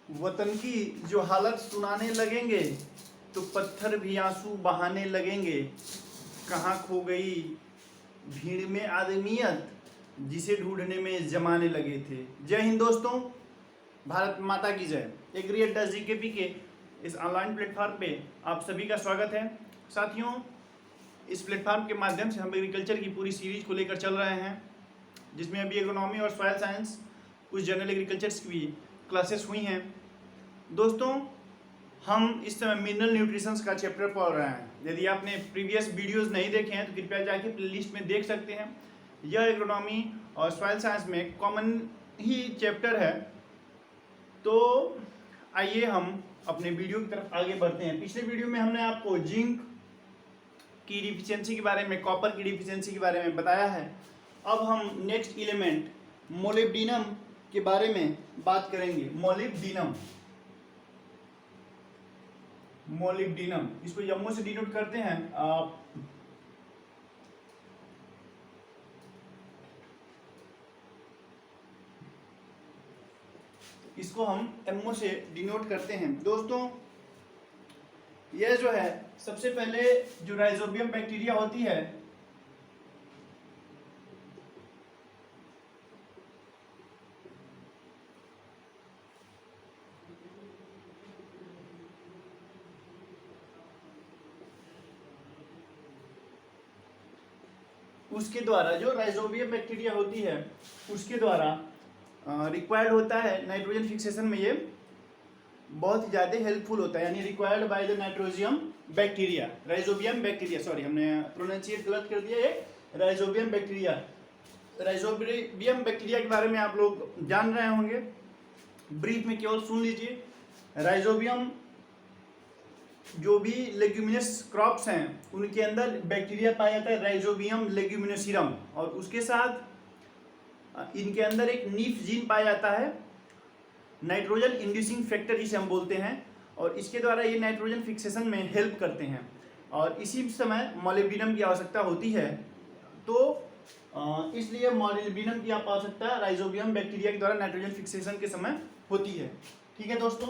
वतन की जो हालत सुनाने लगेंगे तो पत्थर भी आंसू बहाने लगेंगे। कहाँ खो गई भीड़ में आदमियत जिसे ढूंढने में जमाने लगे थे। जय हिंद दोस्तों, भारत माता की जय। एग्री अड्डा जीकेपी के इस ऑनलाइन प्लेटफॉर्म पे आप सभी का स्वागत है। साथियों, इस प्लेटफॉर्म के माध्यम से हम एग्रीकल्चर की पूरी सीरीज को लेकर चल रहे हैं, जिसमें अभी इकोनॉमी और सॉइल साइंस, कुछ जनरल एग्रीकल्चर्स की भी क्लासेस हुई हैं। दोस्तों, हम इस समय मिनरल न्यूट्रिशंस का चैप्टर पढ़ रहे हैं। यदि आपने प्रीवियस वीडियोस नहीं देखे हैं तो कृपया जाके प्लेलिस्ट में देख सकते हैं। यह इकोनॉमी और सॉइल साइंस में कॉमन ही चैप्टर है। तो आइए हम अपने वीडियो की तरफ आगे बढ़ते हैं। पिछले वीडियो में हमने आपको जिंक की डिफिशियंसी के बारे में, कॉपर की डिफिशियंसी के बारे में बताया है। अब हम नेक्स्ट एलिमेंट मोलिब्डेनम के बारे में बात करेंगे। मोलिब्डेनम इसको यमो से डिनोट करते हैं आप। इसको हम एमओ से डिनोट करते हैं। दोस्तों, यह जो है सबसे पहले जो राइजोबियम बैक्टीरिया होती है, उसके द्वारा जो राइजोबियम बैक्टीरिया होती है उसके द्वारा रिक्वायर्ड होता है नाइट्रोजन फिक्सेशन में। ये बहुत ही ज़्यादा हेल्पफुल होता है, यानी रिक्वायर्ड बाय द नाइट्रोजियम बैक्टीरिया, राइजोबियम बैक्टीरिया। सॉरी, हमने प्रोनाउंसिएट गलत कर दिया। ये राइजोबियम बैक्टीरिया, राइजोबियम बैक्टीरिया के बारे में आप लोग जान रहे होंगे। ब्रीफ में केवल सुन लीजिए। राइजोबियम जो भी लेग्यूमिनस क्रॉप्स हैं उनके अंदर बैक्टीरिया पाया जाता है, राइजोबियम लेग्यूमिनोसिरम, और उसके साथ इनके अंदर एक नीफ जीन पाया जाता है, नाइट्रोजन इंड्यूसिंग फैक्टर जिसे हम बोलते हैं, और इसके द्वारा ये नाइट्रोजन फिक्सेशन में हेल्प करते हैं। और इसी समय मोलिब्डेनम की आवश्यकता होती है। तो इसलिए मोलिब्डेनम की आप आवश्यकता राइजोबियम बैक्टीरिया के द्वारा नाइट्रोजन फिक्सेशन के समय होती है। ठीक है दोस्तों,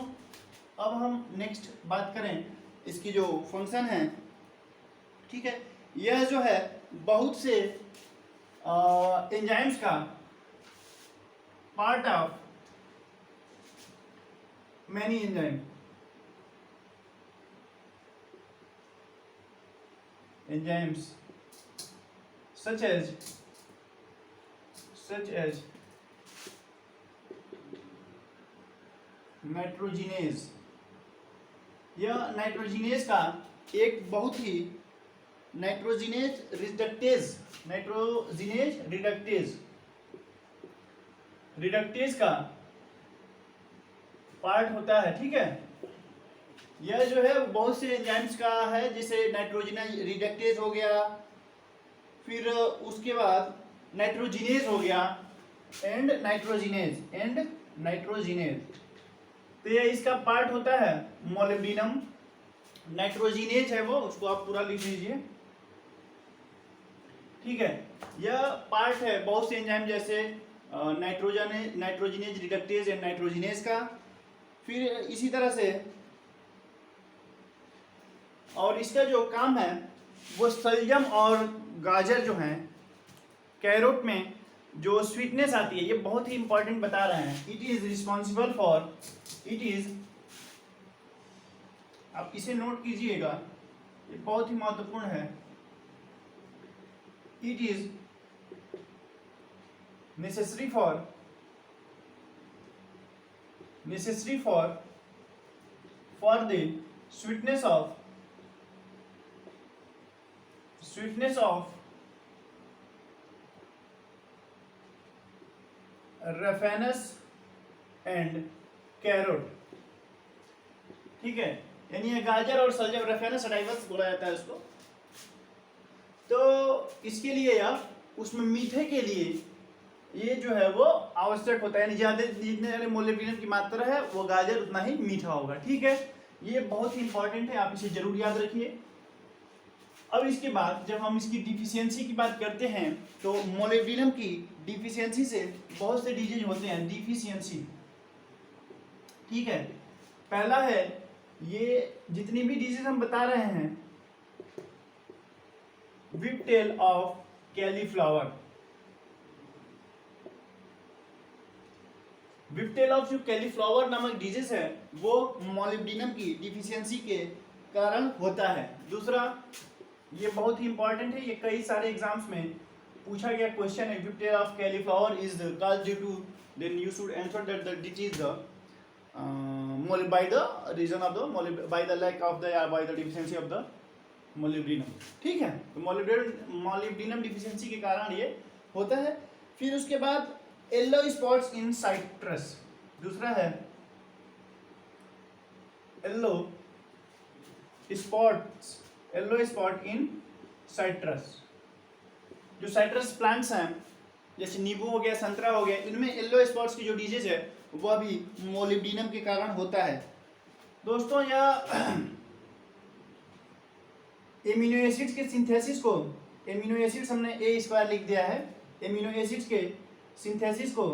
अब हम नेक्स्ट बात करें इसकी जो फंक्शन है। ठीक है, यह जो है बहुत से एंजाइम्स का part of many enzymes such as nitrogenase. यह नाइट्रोजिनेज का एक बहुत ही नाइट्रोजिनेज रिडक्टेज का पार्ट होता है। ठीक है, यह जो है बहुत से एंजाइम्स का है, जैसे नाइट्रोजिनेज रिडक्टेज हो गया, फिर उसके बाद नाइट्रोजिनेज हो गया, एंड नाइट्रोजिनेज। तो यह इसका पार्ट होता है मोलिब्डेनम। नाइट्रोजिनेज है वो, उसको आप पूरा लिख लीजिए। ठीक है, यह पार्ट है बहुत से एंजाइम जैसे नाइट्रोजिनेज रिडक्टेज एंड नाइट्रोजिनेज का। फिर इसी तरह से, और इसका जो काम है वो सलजम और गाजर जो हैं, कैरोट में जो स्वीटनेस आती है, ये बहुत ही इंपॉर्टेंट बता रहे हैं। इट इज रिस्पॉन्सिबल फॉर, आप इसे नोट कीजिएगा, ये बहुत ही महत्वपूर्ण है। It is necessary for the sweetness of raphanus and carrot. ठीक है, यानी ये गाजर और सलजम, रफेनस अडाइवस बोला जाता है उसको। तो इसके लिए या उसमें मीठे के लिए ये जो है वो आवश्यक होता है, यानी जितने मोलिब्डेनम की मात्रा है वो गाजर उतना ही मीठा होगा। ठीक है, ये बहुत ही इंपॉर्टेंट है, आप इसे जरूर याद रखिए। अब इसके बाद जब हम इसकी डिफिशियंसी की बात करते हैं तो मोलिब्डेनम की डिफिशियंसी से बहुत से डिजीज होते हैं। डिफिशियंसी ठीक है, पहला है ये जितनी भी डिजीज हम बता रहे हैं, whip tail of cauliflower, whip tail of जो कैलीफ्लावर नामक डिजीज है वो मोलिब्डेनम की डिफिशियंसी के कारण होता है। दूसरा, ये बहुत ही इंपॉर्टेंट है, ये कई सारे एग्जाम्स में पूछा गया क्वेश्चन है, whip tail of cauliflower is caused due to, then you should answer that the disease by the reason of the by the lack of the या by the deficiency of the molybdenum. ठीक है, तो molybdenum deficiency के कारण ये होता है। फिर उसके बाद येलो स्पॉट्स इन साइट्रस, दूसरा है येलो स्पॉट इन साइट्रस। जो साइट्रस प्लांट्स हैं जैसे नींबू हो गया, संतरा हो गया, इनमें येलो स्पॉट्स की जो डिजीज है वह भी मोलिब्डेनम के कारण होता है। दोस्तों, यह एमिनो एसिड्स के सिंथेसिस को, एमिनो एसिड्स हमने ए स्क्वायर लिख दिया है, एमिनो एसिड्स के सिंथेसिस को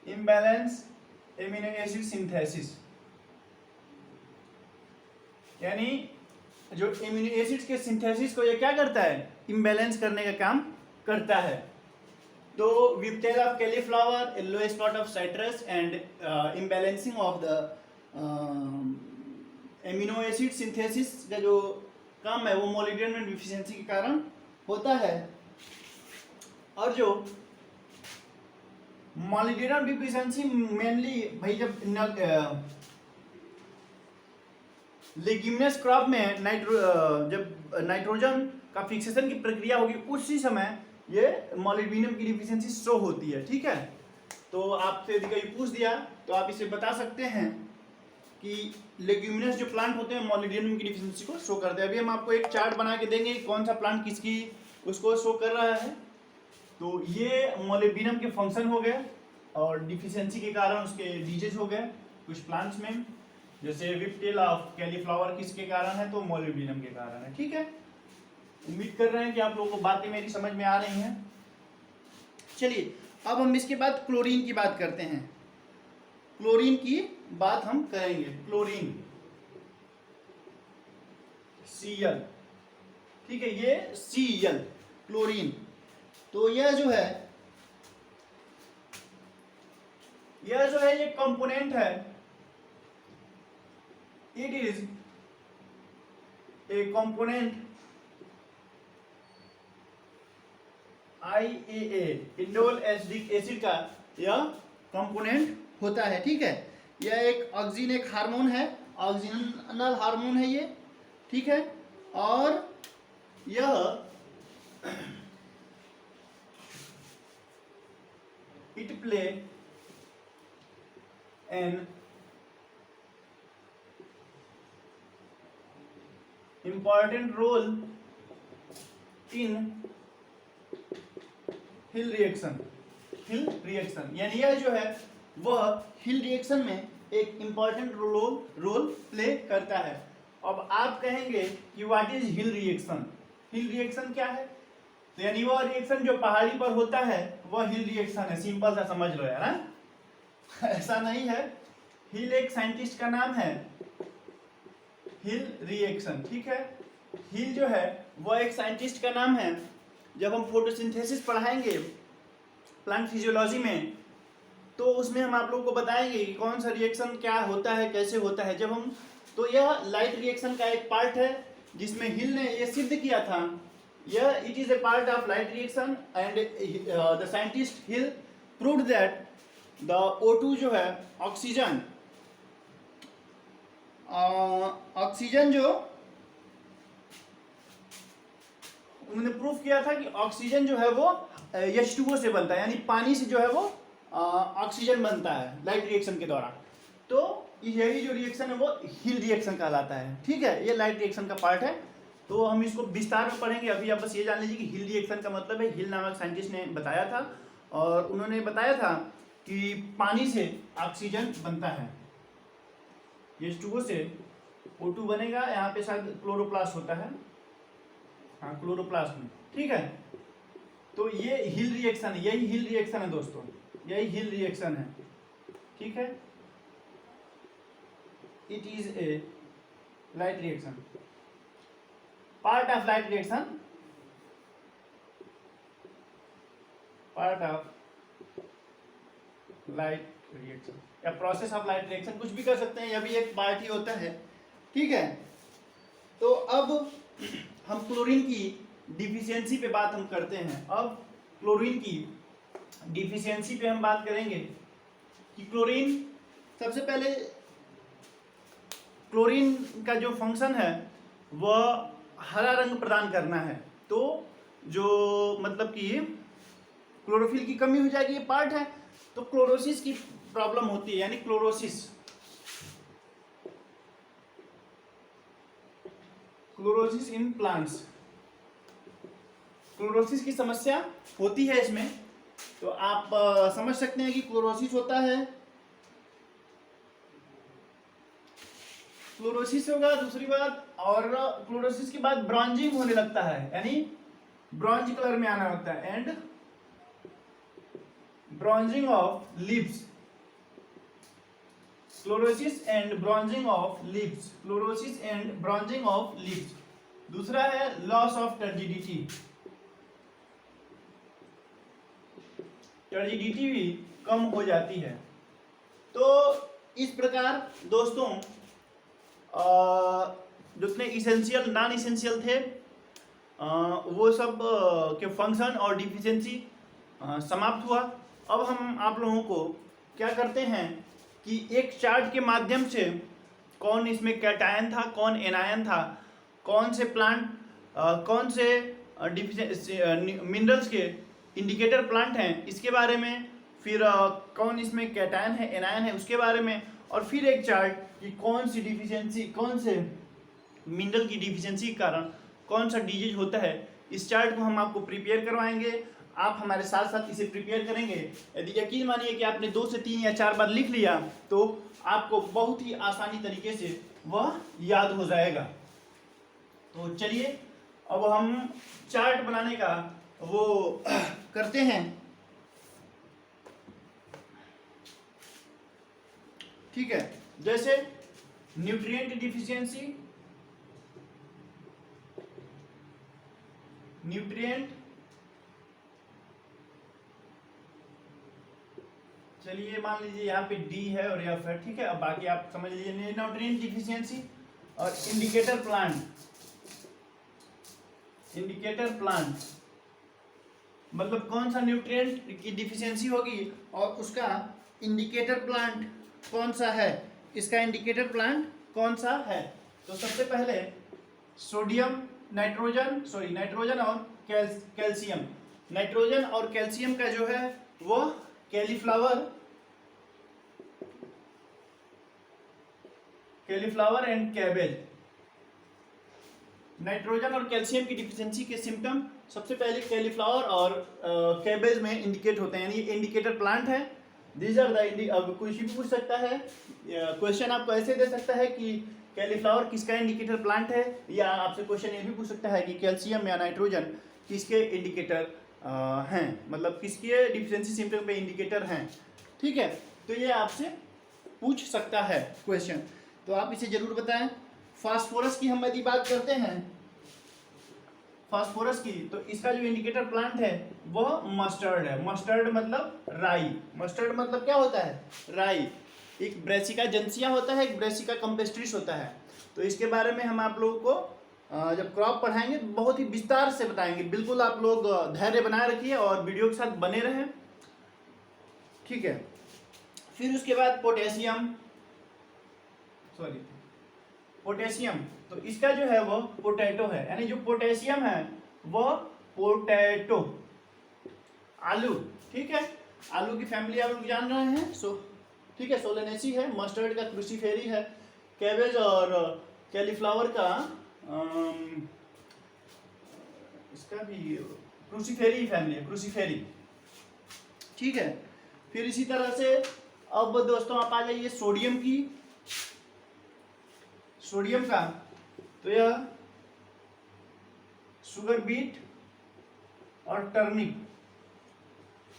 इम्बैलेंस एमिनो एसिड सिंथेसिस, यानी जो एमिनो एसिड्स के सिंथेसिस को ये क्या करता है, इम्बैलेंस करने का काम करता है। तो whip tail of cauliflower, yellow spot of citrus and imbalancing of the amino acid synthesis का जो काम है वो मोलिब्डेनम डिफिशियंसी के कारण होता है। और जो मोलिब्डेनम डिफिशियंसी मेनली भाई जब लेग्यूमिनस क्रॉप में जब नाइट्रोजन का फिक्सेशन की प्रक्रिया होगी उसी समय ये मोलिब्डेनम की डिफिशियंसी शो होती है। ठीक है, तो आपसे यदि कोई पूछ दिया तो आप इसे बता सकते हैं कि लेग्यूमिनस जो प्लांट होते हैं मोलिब्डेनम की डिफिशियंसी को शो करते हैं। अभी हम आपको एक चार्ट बना के देंगे कौन सा प्लांट किसकी उसको शो कर रहा है। तो ये मोलिब्डेनम के फंक्शन हो गए और डिफिशियंसी के कारण उसके डिजीज हो गए कुछ प्लांट्स में, जैसे विप टेल ऑफ कैलीफ्लावर किसके कारण है, तो मोलिब्डेनम के कारण है। ठीक है, उम्मीद कर रहे हैं कि आप लोगों को बातें मेरी समझ में आ रही हैं। चलिए अब हम इसके बाद क्लोरीन की बात करते हैं, क्लोरीन की बात हम करेंगे। क्लोरीन Cl, ठीक है, ये Cl क्लोरीन, तो यह जो है ये कंपोनेंट है, it is a component IAA, indole acidic acid का यह कंपोनेंट होता है। ठीक है, यह एक ऑक्सीजन एक हार्मोन है, ऑक्सीजनल हार्मोन है ये। ठीक है, और यह it play an important role in hill reaction, यानी यह जो है वह हिल रिएक्शन में एक इंपॉर्टेंट रोल प्ले करता है। अब आप कहेंगे कि what is hill reaction, hill reaction क्या है, तो यानी वह रिएक्शन जो पहाड़ी पर होता है वह हिल रिएक्शन है, सिंपल सा समझ लो यार, ना ऐसा नहीं है। हिल एक साइंटिस्ट का नाम है, हिल रिएक्शन। ठीक है, हिल जो है वह एक साइंटिस्ट का नाम है। जब हम फोटोसिंथेसिस पढ़ाएंगे प्लांट फिजियोलॉजी में तो उसमें हम आप लोगों को बताएंगे कि कौन सा रिएक्शन क्या होता है, कैसे होता है। जब हम, तो यह लाइट रिएक्शन का एक पार्ट है जिसमें हिल ने यह सिद्ध किया था, यह it is a part of light reaction and the scientist hill proved that the O2 जो है ऑक्सीजन जो उन्होंने प्रूव किया था कि ऑक्सीजन जो है वो H2O से बनता है, यानी पानी से जो है वो ऑक्सीजन बनता है लाइट रिएक्शन के दौरान। तो यही जो रिएक्शन है वो हिल रिएक्शन कहलाता है। ठीक है, ये लाइट रिएक्शन का पार्ट है, तो हम इसको विस्तार में पढ़ेंगे। अभी आप बस ये जान लीजिए कि हिल रिएक्शन का मतलब है, हिल नामक साइंटिस्ट ने बताया था और उन्होंने बताया था कि पानी से ऑक्सीजन बनता है, H2O से O2 बनेगा, यहाँ पे शायद क्लोरोप्लास्ट होता है, हाँ क्लोरोप्लास्ट में। ठीक है, तो ये हिल रिएक्शन है, यही हिल रिएक्शन है दोस्तों। यही हिल रिएक्शन है, ठीक है। It is a light reaction, part of light reaction, part of light reaction या प्रोसेस ऑफ लाइट रिएक्शन, कुछ भी कर सकते हैं, यह भी एक पार्ट ही होता है, ठीक है। तो अब हम क्लोरीन की डिफिशियंसी पे बात हम करते हैं। अब क्लोरीन की डिफिशियंसी पे हम बात करेंगे कि क्लोरीन, सबसे पहले क्लोरीन का जो फंक्शन है वह हरा रंग प्रदान करना है। तो जो मतलब कि क्लोरोफिल की कमी हो जाएगी, ये पार्ट है, तो क्लोरोसिस की प्रॉब्लम होती है, यानी chlorosis, chlorosis in plants, chlorosis की समस्या होती है इसमें। तो आप समझ सकते हैं कि क्लोरोसिस होता है, क्लोरोसिस होगा। दूसरी बात, और क्लोरोसिस के बाद ब्रॉन्जिंग होने लगता है, यानी ब्रॉन्ज कलर में आना होता है, and bronzing of leaves, chlorosis and bronzing of leaves, chlorosis and bronzing of leaves. दूसरा है लॉस ऑफ टर्जिडिटी, टर्जिडिटी भी कम हो जाती है। तो इस प्रकार दोस्तों जितने इसेंशियल नॉन इसेंशियल थे वो सब के फंक्शन और डिफिशियंसी समाप्त हुआ। अब हम आप लोगों को क्या करते हैं कि एक चार्ट के माध्यम से कौन इसमें कैटायन था, कौन एनायन था, कौन से प्लांट कौन से मिनरल्स के इंडिकेटर प्लांट हैं, इसके बारे में, फिर कौन इसमें कैटायन है, एनायन है, उसके बारे में, और फिर एक चार्ट कि कौन सी डिफिशियंसी, कौन से मिनरल की डिफिशियंसी के कारण कौन सा डिजीज होता है। इस चार्ट को हम आपको प्रिपेयर करवाएंगे, आप हमारे साथ साथ इसे प्रिपेयर करेंगे। यदि यकीन मानिए कि आपने 2 से 3 या 4 बार लिख लिया तो आपको बहुत ही आसानी तरीके से वह याद हो जाएगा। तो चलिए अब हम चार्ट बनाने का वो करते हैं, ठीक है। जैसे न्यूट्रिएंट डिफिशियंसी, न्यूट्रिएंट, चलिए मान लीजिए यहाँ पे डी है और एफ है, ठीक है। अब बाकी आप समझ लीजिए न्यूट्रिएंट डिफिशियंसी। और इंडिकेटर प्लांट, इंडिकेटर प्लांट मतलब कौन सा न्यूट्रिएंट की डिफिशियंसी होगी और उसका इंडिकेटर प्लांट कौन सा है, इसका इंडिकेटर प्लांट कौन सा है। तो सबसे पहले सोडियम, नाइट्रोजन और कैल्शियम, नाइट्रोजन और कैल्शियम का जो है वो कैलीफ्लावर एंड कैबेज। नाइट्रोजन और कैल्शियम की डिफिशियंसी के सिम्टम सबसे पहले कैलीफ्लावर और कैबेज में इंडिकेट होते हैं, यानी इंडिकेटर प्लांट है। दीज आर द, अब कुछ भी पूछ सकता है, क्वेश्चन आपको ऐसे दे सकता है कि कैलीफ्लावर किसका इंडिकेटर प्लांट है, या आपसे क्वेश्चन ये भी पूछ सकता है कि कैल्शियम या नाइट्रोजन किसके इंडिकेटर हैं, मतलब किसके डिफिशियंसी सिम्टम पे इंडिकेटर हैं, ठीक है। तो ये आपसे पूछ सकता है क्वेश्चन, तो आप इसे जरूर बताएं। फास्फोरस की हम यदि बात करते हैं, फास्फोरस की, तो इसका जो इंडिकेटर प्लांट है वह मस्टर्ड है। मस्टर्ड मतलब राई, मस्टर्ड मतलब क्या होता है, राई। एक ब्रेसिका जेंसिया होता है, एक ब्रेसिका कंपेस्ट्रिस होता है। तो इसके बारे में हम आप लोगों को जब क्रॉप पढ़ाएंगे तो बहुत ही विस्तार से बताएंगे। बिल्कुल आप लोग धैर्य बनाए रखिए और वीडियो के साथ बने रहें, ठीक है। फिर उसके बाद पोटेशियम, तो इसका जो है वो पोटैटो है, यानी जो पोटेशियम है वो पोटैटो, आलू, ठीक है। आलू की फैमिली आप लोग जान रहे हैं, ठीक है, सोलेनेसी है। मस्टर्ड का क्रूसीफेरी है। कैबेज और कैलीफ्लावर का इसका भी क्रूसीफेरी फैमिली है, क्रूसीफेरी, ठीक है। फिर इसी तरह से अब दोस्तों आप आ जाइए सोडियम की, सोडियम का, तो यह शुगर बीट और टर्निप,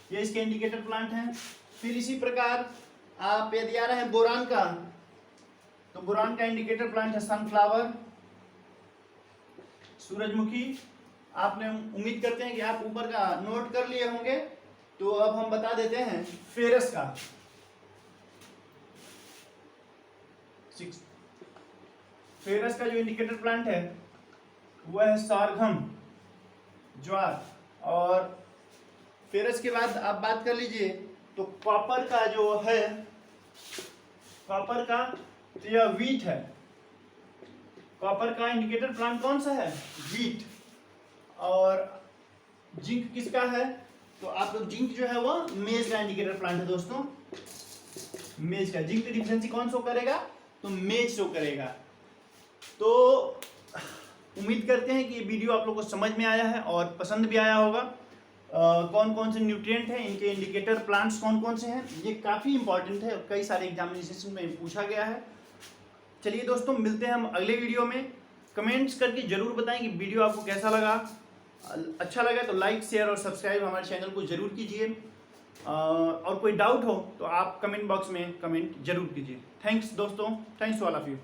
ये इसके इंडिकेटर प्लांट हैं। फिर इसी प्रकार आप यदि आ रहे हैं बोरान का, तो बोरान का इंडिकेटर प्लांट है सनफ्लावर, सूरजमुखी। आपने उम्मीद करते हैं कि आप ऊपर का नोट कर लिए होंगे, तो अब हम बता देते हैं फेरस का। फेरस का जो इंडिकेटर प्लांट है वह है सारघम, ज्वार। और फेरस के बाद आप बात कर लीजिए तो कॉपर का जो है, कॉपर का तो यह वीट है। कॉपर का इंडिकेटर प्लांट कौन सा है? वीट। और जिंक किसका है? तो आप लोग जिंक जो है वो मेज का इंडिकेटर प्लांट है दोस्तों, मेज का। जिंक डिफिशिएंसी कौन शो करेगा? तो मेज शो करेगा। तो उम्मीद करते हैं कि ये वीडियो आप लोग को समझ में आया है और पसंद भी आया होगा। कौन कौन से न्यूट्रिएंट हैं, इनके इंडिकेटर प्लांट्स कौन कौन से हैं, ये काफ़ी इंपॉर्टेंट है और कई सारे एग्जामिनेशन में पूछा गया है। चलिए दोस्तों, मिलते हैं हम अगले वीडियो में। कमेंट्स करके जरूर बताएं कि वीडियो आपको कैसा लगा। अच्छा लगा तो लाइक, शेयर और सब्सक्राइब हमारे चैनल को जरूर कीजिए। और कोई डाउट हो तो आप कमेंट बॉक्स में कमेंट जरूर कीजिए। थैंक्स दोस्तों, thanks to all of you.